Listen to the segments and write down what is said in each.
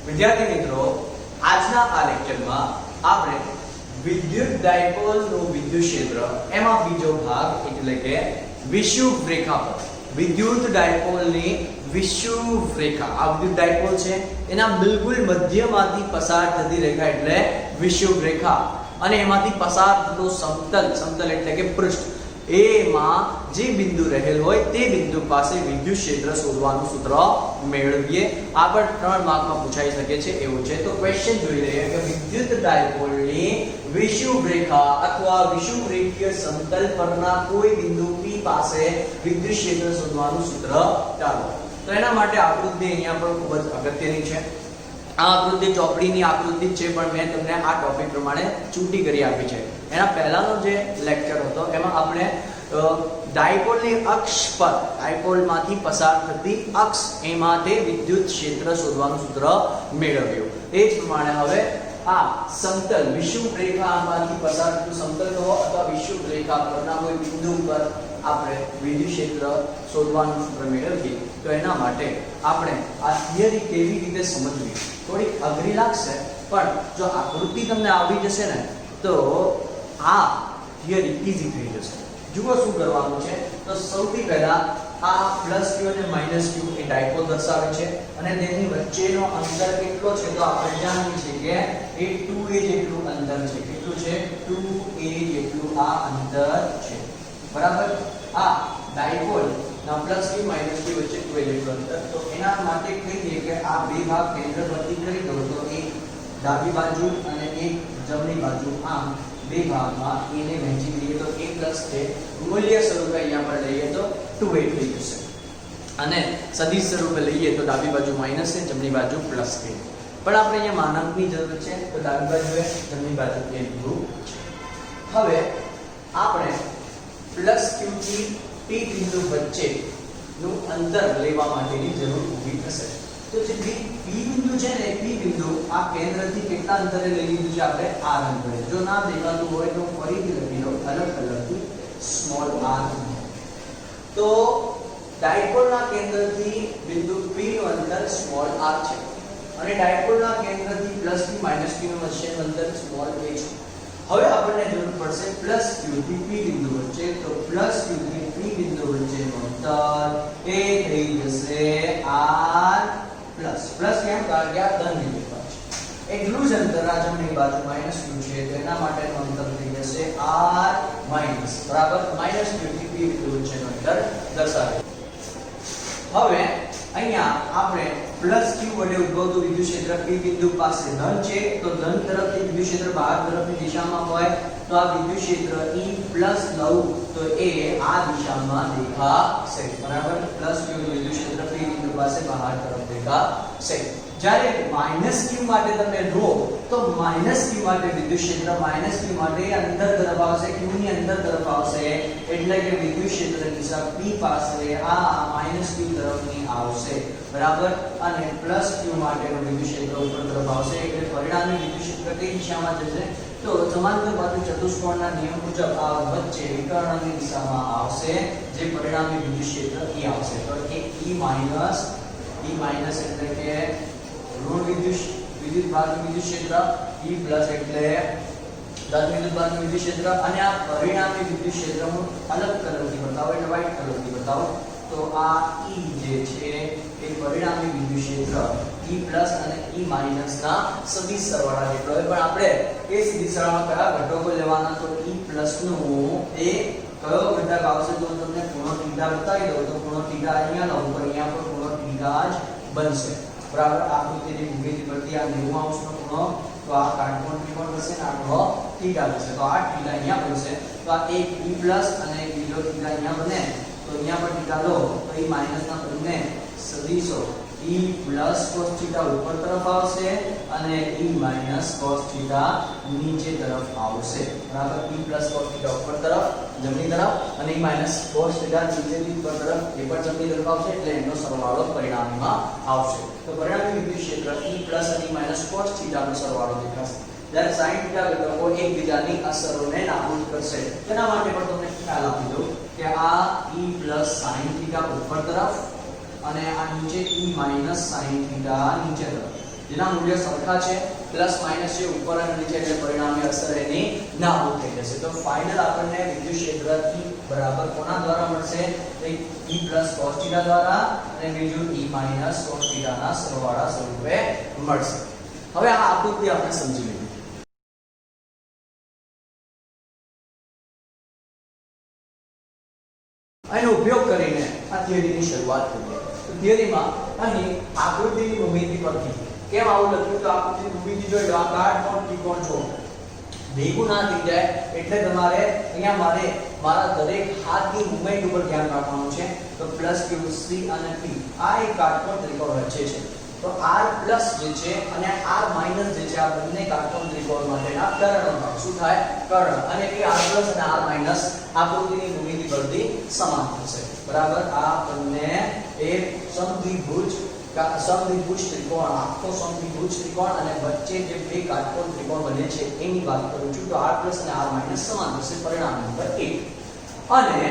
વિદ્યાર્થી મિત્રો, આજના આ લેક્ચરમાં આપણે વિદ્યુત ડાયપોલનું વિદ્યુત ક્ષેત્ર એમાં બીજો ભાગ એટલે કે વિષુવવૃત્ત રેખા પર વિદ્યુત ડાયપોલની વિષુવવૃત્ત રેખા આ વિદ્યુત ડાયપોલ છે એના બિલકુલ મધ્યમાંથી પસાર થતી રેખા એટલે વિષુવવૃત્ત રેખા અને એમાંથી પસાર થતો સમતલ એટલે કે પૃષ્ઠ એમાં જે બિંદુ રહેલ હોય તે બિંદુ પાસે વિદ્યુત ક્ષેત્ર શોધવાનું સૂત્ર મેળવીએ. આ પણ 3 માર્કમાં પૂછાઈ શકે છે એવું છે. તો ક્વેશ્ચન જોઈ લઈએ કે વિદ્યુત ડાયપોલની વિષુવવૃત્ત રેખા અથવા વિષુવવૃત્તીય સમતલ પરના કોઈ બિંદુ P પાસે વિદ્યુત ક્ષેત્ર શોધવાનું સૂત્ર ચાલો. તો એના માટે આકૃતિ અહીંયા પણ ખૂબ જ અગત્યની છે. આ આકૃતિ ચોપડીની આકૃતિ છે પણ મેં તમને આ ટોપિક પ્રમાણે ચૂંટી કરી આપી છે. એના પહેલાનો જે લેક્ચર હતો એમાં આપણે ડાયપોલની અક્ષ પર ડાયપોલમાંથી પસાર થતી અક્ષ એમાં તે વિદ્યુત ક્ષેત્ર શોધવાનું સૂત્ર મેળવ્યું. એ જ પ્રમાણે હવે આ સમતલ વિષુવવૃત્ત રેખામાંથી પસાર થતું સમતલ કહો અથવા વિષુવવૃત્ત રેખા પરના કોઈ બિંદુ પર આપણે વિદ્યુત ક્ષેત્ર શોધવાનું સૂત્ર મેળવીએ. તો એના માટે આપણે આ થિયરી કેવી રીતે સમજવી થોડી અઘરી લાગશે, પણ જો આકૃતિ તમને આવડી જશે ને તો આ થિયરી ઈઝી થઈ જશે. જુઓ શું કરવાનું છે. તો સૌથી પહેલા આ +q અને -q એ ડાયપોલ દર્શાવે છે અને તેની વચ્ચેનો અંતર કેટલો છે તો આપણે જાણીએ છીએ કે એ 2a જેટલું અંતર છે. કેટલું છે? 2a જેટલું આ અંતર છે. બરાબર. આ ડાયપોલ ના +q -q વચ્ચે 2a જેટલું અંતર. તો એના માટે કહીએ કે આ બે ભાગ કેન્દ્રવર્તી કરી દો તો એક ડાબી બાજુ અને એક જમણી બાજુ આમ બે ભાગમાં a ને વહેંચી દઈએ તો a છે. મૂલ્ય સ્વરૂપે અહીંયા પર લઈએ તો 2a થઈ જશે અને સદિશ સ્વરૂપે લઈએ તો ડાબી બાજુ માઈનસ છે, જમણી બાજુ પ્લસ છે. પણ આપણે અહીંયા માનાંકની જરૂર છે તો ડાબી બાજુએ જમણી બાજુ a લીધું છે. હવે આપણે +q થી p બિંદુ વચ્ચેનું અંતર લેવા માટેની જરૂર ઊભી થશે. તો જે p બિંદુ છે ને p બિંદુ આ કેન્દ્રથી કેટલા અંતરે લઈ લીધું છે આપણે r અંતરે. જો ના દેખાતું હોય તો ફરીથી લખી લો અલગ કલરથી સ્મોલ r. તો ડાયપોલના કેન્દ્રથી બિંદુ p નું અંતર સ્મોલ r છે અને ડાયપોલના કેન્દ્રથી +q -q નું વચ્ચેનું અંતર સ્મોલ a છે. હવે આપણને જરૂર પડશે +q થી p બિંદુ વચ્ચે. તો +q થી p બિંદુ વચ્ચેનું અંતર એ થઈ જશે r પ્લસ કેમ? કારણ કે આ ધન વિભાગ છે. એટલું જ અંતર આ જમણી બાજુ -q છે તો એના માટેનું અંતર થઈ જશે r બરાબર. -q થી p બિંદુ વચ્ચેનું અંતર દર્શાવે. હવે અહીંયા આપણે +q વડે ઉદ્ભવતું વિદ્યુત ક્ષેત્ર p બિંદુ પાસે ધન છે તો ધન તરફથી વિદ્યુત ક્ષેત્ર બહાર તરફની દિશામાં હોય તો આ વિદ્યુત ક્ષેત્ર E+ લઉં તો એ આ દિશામાં દેખાશે. બરાબર. +q વિદ્યુત ક્ષેત્ર p બિંદુ પાસે બહાર તરફ દેખાશે. જ્યારે -q માટે તમે લો તો -q માટે વિદ્યુત ક્ષેત્ર -q માટે અંદર તરફ આવશે, q ની અંદર તરફ આવશે એટલે કે વિદ્યુત ક્ષેત્ર દિશા p પાસે આ -q તરફની આવશે. બરાબર. અને +q માટેનું વિદ્યુત ક્ષેત્ર ઉપર તરફ આવશે એટલે પરિણામી વિદ્યુત ક્ષેત્ર કઈ દિશામાં જશે? તો સમાંતર બાજુ ચતુષ્કોણના નિયમ મુજબ આ વચ્ચે વિકર્ણની દિશામાં આવશે જે પરિણામી વિદ્યુત ક્ષેત્ર E આવશે. તો કે E- એટલે કે ઋણ વિદ્યુત ભાગનું વિદ્યુત ક્ષેત્ર, E+ એટલે ધન વિદ્યુત ભાગનું વિદ્યુત ક્ષેત્ર અને આ પરિણામી વિદ્યુત ક્ષેત્ર હું અલગ કલરથી બતાવું એટલે વ્હાઇટ કલરથી બતાવું. તો આ E જે છે એ પરિણામી વિદ્યુત ક્ષેત્ર E+ અને E- ના સદિશ સરવાળા જેટલો હોય. પણ આપણે એ સદિશ સરવાળામાં કયા ઘટકો લેવાના? તો E+ નું એ કયો ઘટક આવશે તો તમને ખૂણો θ બતાવી દઉં તો ખૂણો θ અહીંયા લઉં તો અહીંયા પણ ખૂણો θ જ બનશે. બરાબર. આકૃતિની ભૂમિતિ પરથી આ 90 અંશનો ખૂણો તો આ કાટકોણ ત્રિકોણ બનશે અને આ ખૂણો θ બનશે. તો આ θ અહીંયા બનશે. તો આ એક E+ અને એક બીજો θ અહીંયા બને તો અહીંયા પણ θ લો તો E- ના બંને સદિશો E+ cos θ ઉપર તરફ આવશે અને E- cos θ નીચે તરફ આવશે. બરાબર. E+ cos θ ઉપર તરફ જમણી તરફ અને E- cos θ નીચેથી ઉપર તરફ એ પણ જમણી તરફ આવશે એટલે એનો સરવાળો પરિણામીમાં આવશે. તો પરિણામી વિદ્યુત ક્ષેત્ર E+ અને E- cos θ નો સરવાળો દેખાશે. જ્યારે sin θ ઘટકો એકબીજાની અસરોને નાબૂદ કરશે. તેના માટે પણ તમને ખ્યાલ આપી દઉં કે આ E+ sin θ ઉપર તરફ અને આ નીચે E - sin θ નીચે તરફ જેના મૂલ્યો સરખા છે પ્લસ માઈનસ છે ઉપર અને નીચે એટલે પરિણામી અસર એની નાબૂદ થઈ જશે તો ફાઇનલ આપણને વિદ્યુત ક્ષેત્ર E બરાબર કોના દ્વારા મળશે એક E cos θ દ્વારા અને બીજું E cos θ ના સરવાળા સ્વરૂપે મળશે હવે આ આકૃતિ આપણે સમજી લઈએ આનો ઉપયોગ કરીને આ થિયરીની શરૂઆત કરીએ તો થિયરીમાં અહીં આકૃતિની ભૂમિતિ પરથી કેમ આવું લખ્યું તો આકૃતિની ભૂમિતિ જોઈ લો આ કાટકોણ ત્રિકોણ છો ભેગું ના થઈ જાય એટલે તમારે અહીંયા મારા દરેક હાથની મૂવમેન્ટ ઉપર ધ્યાન રાખવાનું છે તો પ્લસ q c અને p આ એક કાટકોણ ત્રિકોણ વચ્ચે છે તો r પ્લસ જે છે અને r માઈનસ જે છે આ બંને કાટકોણ ત્રિકોણ માટેના કર્ણનો શું થાય કર્ણ અને એ r પ્લસ અને r માઈનસ આકૃતિની ભૂમિતિ પરથી સમાન થશે બરાબર આ બંને એક સમદ્વિભુજ ત્રિકોણ આખો સમદ્વિભુજ ત્રિકોણ અને વચ્ચે જે બે કાટકોણ ત્રિકોણ બને છે એની વાત કરું છું તો r પ્લસ અને r માઈનસ સમાન થશે પરિણામ નંબર 1 અને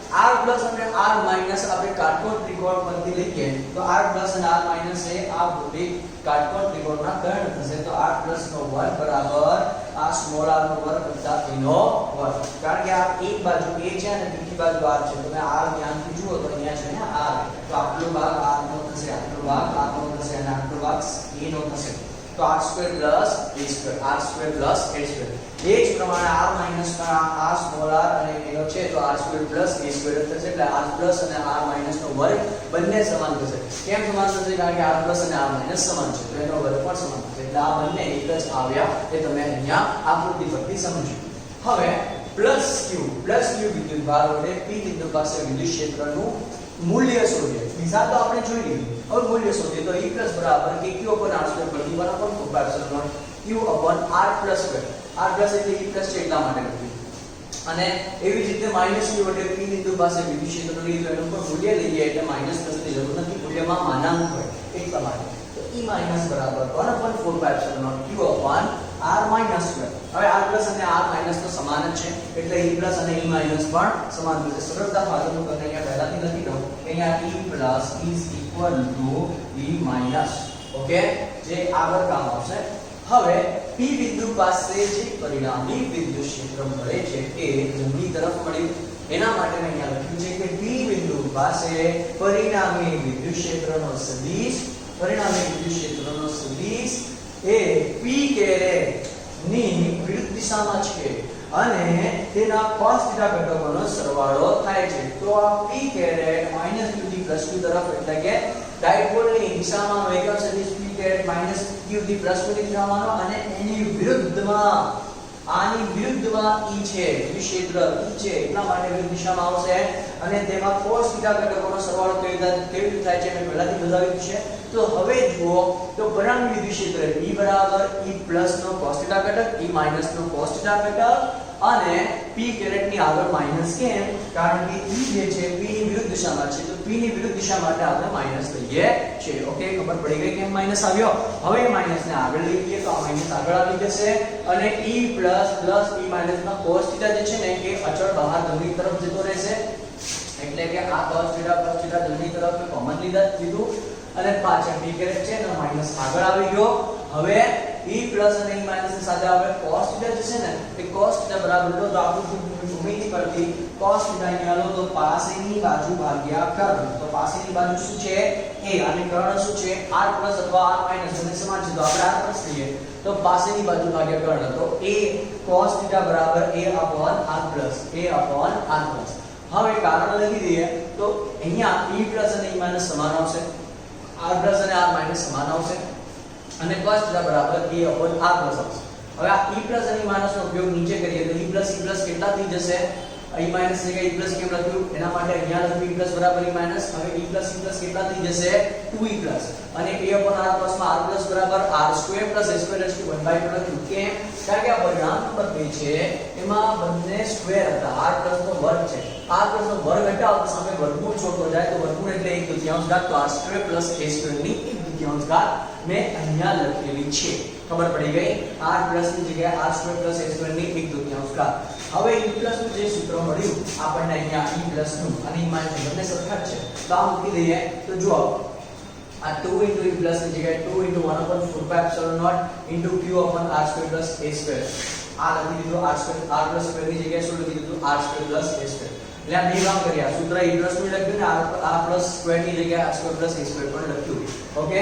r પ્લસ અને r માઈનસ આપણે કાટકોણ ત્રિકોણ પરથી લઈએ તો r પ્લસ અને r માઈનસ એ આ બે કાટકોણ ત્રિકોણના કર્ણ થશે તો r પ્લસ નો વર્ગ બરાબર આ સ્મોલ r નો વર્ગ વત્તા p નો વર્ગ કારણ કે આ એક બાજુ a છે અને બીજી બાજુ r છે તમે r ધ્યાનથી જુઓ તો અહીંયા છે ને r તો આટલો ભાગ r નો થશે આટલો ભાગ r નો થશે અને આટલો ભાગ a નો થશે તો r square plus a square r square plus a square એ જ પ્રમાણે r માઈનસ આ સ્મોલ r અને એનો છે તો r square plus a square થશે એટલે r પ્લસ અને r માઈનસ નો વર્ગ બંને સમાન થશે કેમ સમાન થશે કારણ કે r પ્લસ અને r માઈનસ સમાન છે તો એનો વર્ગ પણ સમાન થશે એટલે આ બંને એક જ આવ્યા એ તમે અહીંયા આકૃતિ પરથી સમજો હવે પ્લસ q વિદ્યુત ભાર વડે p બિંદુ પાસે વિદ્યુત ક્ષેત્રનું મૂલ્ય શોધીએ બીજા તો આપણે જોઈ લીધું હવે મૂલ્ય શોધીએ તો E બરાબર kq r સ્ક્વેર પરથી 1/4 q r plus square r plus એટલે E પ્લસ છે એટલા માટે લખ્યું અને એવી જ રીતે માઈનસ q વડે p બિંદુ પાસે વિદ્યુત ક્ષેત્રનું લીધું એનું પણ મૂલ્ય લઈએ એટલે માઈનસ પ્લસની જરૂર નથી મૂલ્યમાં માનાંક હોય એટલા માટે તો E બરાબર 1/4 q r માઈનસ સ્ક્વેર હવે r પ્લસ અને r માઈનસ તો સમાન જ છે એટલે E પ્લસ અને E માઈનસ પણ સમાન થશે સરળતા ખાતરનું કરીને અહીંયા પહેલાથી લખી દઉં અહીંયા E plus is equal to E minus okay જે આગળ કામ આવશે હવે p બિંદુ પાસે જે પરિણામી વિદ્યુત ક્ષેત્ર મળે છે એ જમણી તરફ મળ્યું એના માટે મેં અહીંયા લખ્યું છે કે p બિંદુ પાસે પરિણામી વિદ્યુત ક્ષેત્રનો સદિશ એ p કેરેટ ની વિરુદ્ધ દિશામાં છે અને તેના cos θ ઘટકોનો સરવાળો થાય છે તો આ p કેરેટ -q થી +q તરફ એટલે કે ડાયપોલની દિશામાં વેક્ટર સદિશ p કેરેટ -q થી +q ની દિશામાંનો અને એની વિરુદ્ધમાં આની વિરુદ્ધમાં E છે ક્ષેત્ર E છે એટલા માટે વિરુદ્ધ દિશામાં આવશે અને તેમાં cos θ ઘટકોનો સરવાળો કેવી રીતે થાય છે મેં પહેલાથી બતાવ્યું છે તો હવે જુઓ તો પરિણામી વિદ્યુત ક્ષેત્ર E બરાબર E પ્લસ નો cos θ ઘટક E માઈનસ નો cos θ ઘટક અને p કેરેટ ની આગળ માઈનસ કેમ કારણ કે E જે છે p ની વિરુદ્ધ દિશામાં છે તો p ની વિરુદ્ધ દિશા માટે આપણે માઈનસ લઈએ છે ઓકે ખબર પડી ગઈ કેમ માઈનસ આવ્યો હવે માઈનસ ને આગળ લઈ લઈએ તો આ માઈનસ આગળ આવી જશે અને E પ્લસ E માઈનસ નો cos θ જે છે ને એ અચળ બહાર જમણી તરફ જતો રહેશે એટલે કે આ cos θ જમણી તરફ કોમન લીધું અને પાછળ p કેરેટ છે તો માઈનસ આગળ આવી ગયો હવે E પ્લસ અને E માઈનસ ની સાથે આપણે cos θ જે છે ને એ cos θ બરાબર તો આપણું ભૂમિતિ પરથી cos θ અહીંયા લો તો પાસેની બાજુ ભાગ્યા કર્ણ તો પાસેની બાજુ શું છે a અને કર્ણ શું છે r પ્લસ અથવા r માઈનસ બંને સમાન છે તો આપણે r પ્લસ લઈએ તો પાસેની બાજુ ભાગ્યા કર્ણ તો a cos θ બરાબર a upon r પ્લસ હવે કારણ લખી દઈએ તો અહીંયા E પ્લસ અને E માઈનસ સમાન આવશે r પ્લસ અને r માઈનસ સમાન આવશે અને cos θ બરાબર a upon r પ્લસ આવશે હવે આ e પ્લસ અને e માઈનસ નો ઉપયોગ નીચે કરીએ તો e પ્લસ કેટલા થઈ જશે e માઈનસ ને e પ્લસ કેમ લખ્યું એના માટે અહીંયા લખ્યું e પ્લસ બરાબર e માઈનસ હવે e પ્લસ કેટલા થઈ જશે 2e પ્લસ અને a upon r પ્લસ માં r પ્લસ બરાબર r square plus a square * 1/2 લખ્યું કેમ કારણ કે આ પરિણામ નંબર 2 છે એમાં બંને સ્ક્વેર હતા r પ્લસ નો વર્ગ છે r પ્લસ નો વર્ગ હટાવો તો સામે વર્ગમૂળ છોડતો જાય તો વર્ગમૂળ એટલે 1/2 ઘાત તો r square plus a square ની 1/2 ઘાત મેં અહીંયા લખેલી છે ખબર પડી ગઈ r પ્લસ ની જગ્યાએ r square plus a square ની 1/2 ઘાત હવે e પ્લસ નું જે સૂત્ર મળ્યું આપણને અહીંયા e પ્લસ નું અને e માઈનસ બંને સરખા છે તો આ મૂકી દઈએ તો જુઓ આ 2 into e plus ની જગ્યાએ 2 into 1 upon 4 pi epsilon naught into q upon r square plus a square આ લખી દીધું r square r plus square ની જગ્યાએ શું લખી દીધું r square plus a square એટલે આ બે કામ કર્યા સૂત્ર ઇન્વર્સ નું લખ્યું ને r plus square ની જગ્યાએ r square plus a square પણ લખ્યું ઓકે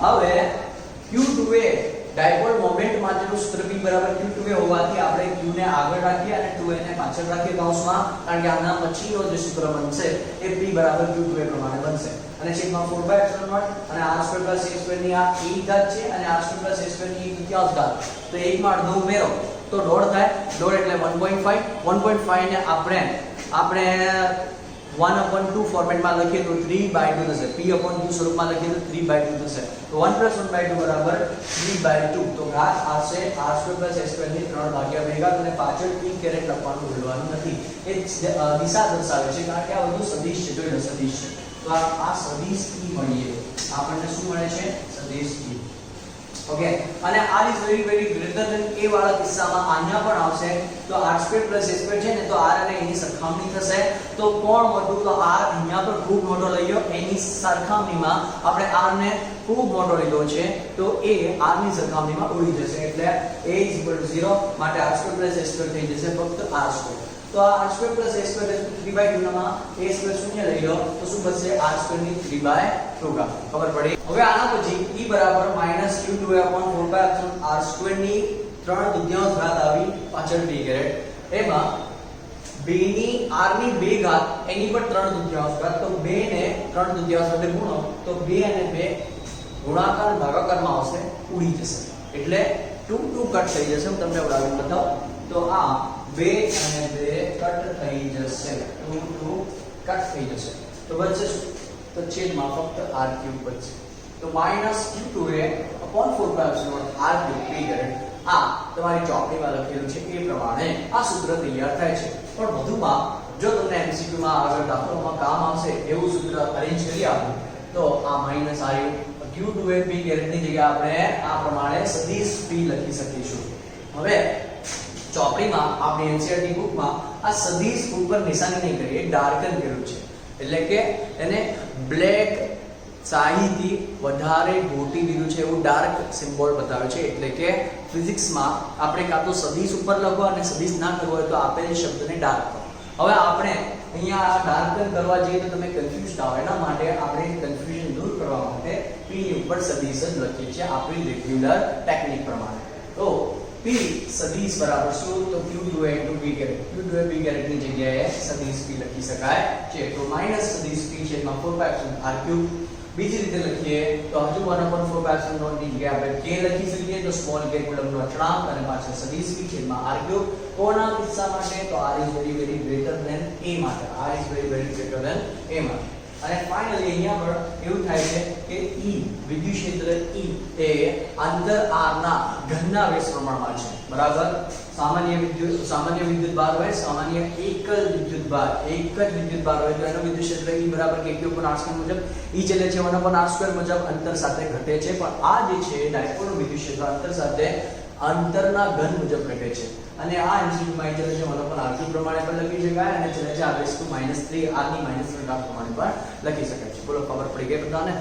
હવે q2a ડાયપોલ મોમેન્ટ માટેનું સૂત્ર p બરાબર q2a હોવાથી આપણે q ને આગળ રાખીએ અને 2a ને પાછળ રાખીએ કૌંસમાં કારણ કે આના પછીનો જે સૂત્ર બનશે એ p બરાબર q2a પ્રમાણે બનશે અને છેદમાં 4 by epsilon naught અને r square plus a square ની આ e ઘાત છે અને r square plus a square ની તૃતીયાંશ ઘાત તો 1 માં અડધો ઉમેરો તો દોઢ થાય દોઢ એટલે 1.5 ને આપણે 1/2 ફોર્મેટમાં લખીએ તો 3/2 થશે p/q સ્વરૂપમાં લખીએ તો 3/2 થશે તો 1 + 1/2 બરાબર 3/2 તો ઘાત આવશે r² + s² ની 3 ભાગ્યા ભેગા અને પાછળ p કેરેટ લખવાનું ભૂલવાનું નથી એ દિશા દર્શાવે છે કારણ કે આ બધું સદિશ છે જોઈ લો સદિશ છે તો આ સદિશ p મળીએ આપણને શું મળે છે સદિશ p ઓકે અને r is very greater than a વાળા કિસ્સામાં આના પણ આવશે તો r² + a² છે ને તો r અને a ની સરખામણી થશે તો કોણ મોટું તો r અહીંયા પર ખૂબ મોટો લઈયો એની સરખામણીમાં આપણે r ને ખૂબ મોટો લીધો છે તો a r ની સરખામણીમાં ઉડી જશે એટલે a = 0 માટે r² + a² થઈ જશે ફક્ત r². તો આ r² + a² 3/2 માં a² શૂન્ય લઈ લો તો શું બચશે r² ની 3/2 ખબર પડી. હવે આના પછી e બરાબર -q2a/4πr² ની 3/2 ઘાત આવી પાછળ b કેરેટ એમાં 2 ની r ની 2 ઘાત એની પર 3/2 ઘાત તો 2 ને 3/2 સાથે ગુણો તો 2 અને 2 ગુણાકાર ભાગાકારમાં આવશે ઉડી જશે એટલે 2 કટ થઈ જશે. હું તમને ઉડાવીને બતાવું તો આ 2 અને 2 કટ થઈ જશે 2 કટ થઈ જશે તો બચશે તો છેદમાં ફક્ત r³ બચશે તો -q2a/4πr³ p કેરેટ આ તમારી ચોકડીમાં લખેલું છે એ પ્રમાણે આ સૂત્ર તૈયાર થાય છે. પણ વધુમાં જો તમને MCQ માં આગળ દાખલામાં કામ આવશે એવું સૂત્ર અરેન્જ કરી આપું તો આ માઈનસ આવ્યું q2a p કેરેટ ની જગ્યાએ આપણે આ પ્રમાણે સદિશ p લખી શકીશું. હવે ચોપડીમાં આપણી NCERT બુકમાં આ સદિશ ઉપર નિશાની નહીં કરી ડાર્કન કર્યું છે એટલે કે એને બ્લેક શાહીથી વધારે ઘોટી દીધું છે એવું ડાર્ક સિમ્બોલ બતાવે છે એટલે કે ફિઝિક્સમાં આપણે કાં તો સદિશ ઉપર લખો અને સદિશ ના કરવો હોય તો આપેલ શબ્દને ડાર્ક કરો. હવે આપણે અહીંયા આ ડાર્કન કરવા જઈએ તો તમે કન્ફ્યુઝ થાઓ એના માટે આપણે કન્ફ્યુઝન દૂર કરવા માટે p ની ઉપર સદિશ જ લખીએ છીએ આપણી રેગ્યુલર ટેકનિક પ્રમાણે. તો p સદિશ બરાબર શું તો q2a * p caret q2a p caret ની જગ્યાએ સદિશ p લખી શકાય છે તો માઈનસ સદિશ p છેદમાં 4πr³ બીજી રીતે લખીએ તો હજુ 1/4π0 ની જગ્યાએ આપણે k લખી શકીએ તો સ્મોલ k કુલમનો અચળાંક અને પાછળ સદિશ p છેદમાં r³ કોના કિસ્સા માટે તો r is very greater than a માટે r is very greater than a માટે. અને ફાઇનલી અહીંયા પણ એવું થાય છે કે E વિદ્યુત ક્ષેત્ર E એ અંતર r ના ઘનના વેગ પ્રમાણમાં છે બરાબર. સામાન્ય વિદ્યુત ભાર હોય સામાન્ય એક જ વિદ્યુત ભાર હોય તો એનો વિદ્યુત ક્ષેત્ર E બરાબર kq/r² મુજબ E ચલે છે 1/r² મુજબ અંતર સાથે ઘટે છે પણ આ જે છે ડાયપોલનું વિદ્યુત ક્ષેત્ર અંતર સાથે અંતરના ઘન મુજબ ઘટે છે અને આ MCQ માં ચલે છે 1/r³ પ્રમાણે પણ લખી શકાય અને ચલે છે r⁻³ -3 r ની -3 ઘાત પ્રમાણે પણ લખી શકાય છે. બોલો ખબર પડી ગઈ બધાને.